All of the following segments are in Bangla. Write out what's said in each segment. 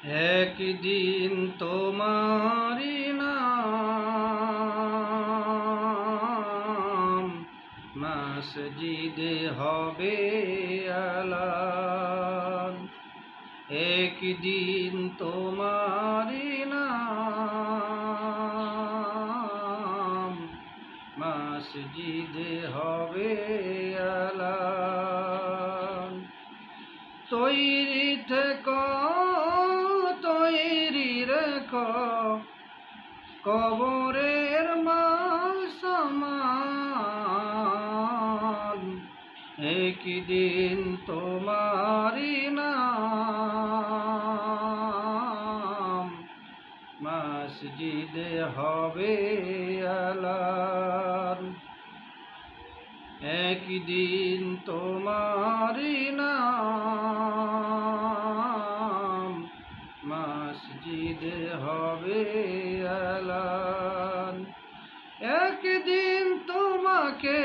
একদিন তোমারি নাম মসজিদে হবে আলান। একদিন তোমারি নাম মসজিদে হবে আলান। তৈরি থেকো তৈরি রেখো কবরের মাল সামান। একদিন তোমারি নাম মসজিদে হবে আলান। একদিন তোমারি নাম মসজিদে হবে আলান। একদিন তোমাকে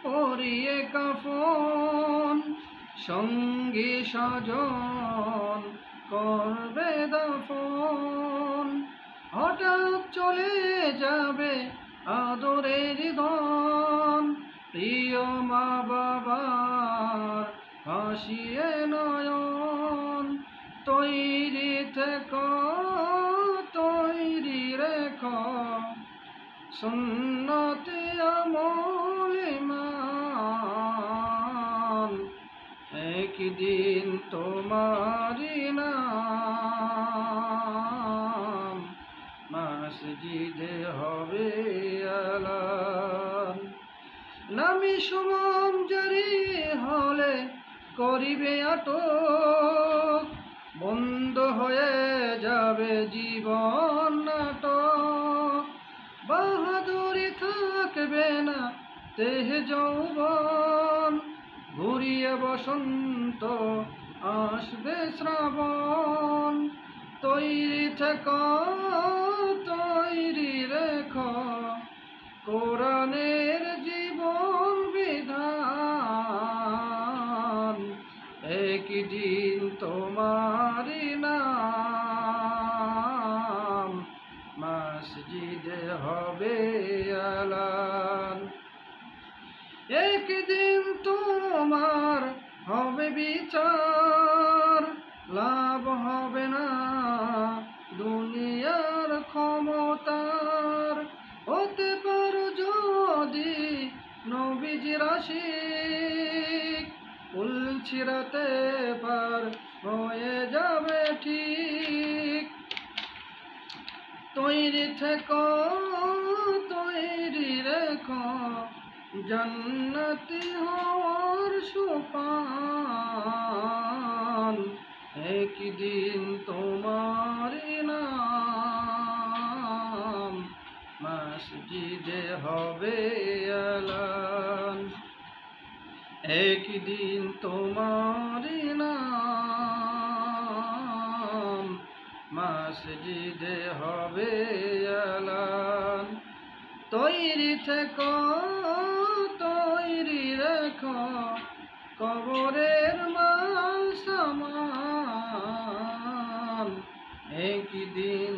পরিয়ে কাফন, সঙ্গী স্বজন করবে দাফন। হঠাৎ চলে যাবে আদরের ধন, প্রিয় মা বাবার হাসিয়ে নয়ন। তৈরি থেকো তৈরি রেখো সুন্নতে আমল ঈমান। একদিন তোমারি নাম মসজিদে হবে আলান। নামি সুমন জারি হলে করিবে আটক, বন্ধ হয়ে যাবে জীবন নাটক। বাহাদুরি থাকবে না দেহ যৌবন, ঘুরিয়ে বসন্ত আসবে শ্রাবণ। তৈরি থেকো তৈরি রেখো কোরআনের জীবন বিধান। একদিন তোমারি নাম মসজিদে হবে আলান। একদিন তোমার হবে বিচার, লাভ হবে না দুনিয়ার ক্ষমতার। হতে পারো যদি নবীজির আশিক, কুল ছিঁড়াতে পার হয়ে যাবে ঠিক। তৈরি থেকো তৈরি রেখো জান্নাতি হওয়ার সোপান। একদিন তোমারি নাম মসজিদে হবে আলান। একদিন তোমারি নাম মসজিদে হবে আলান। তৈরি থেকো তৈরি রেখো কবরের মাল সামান। একদিন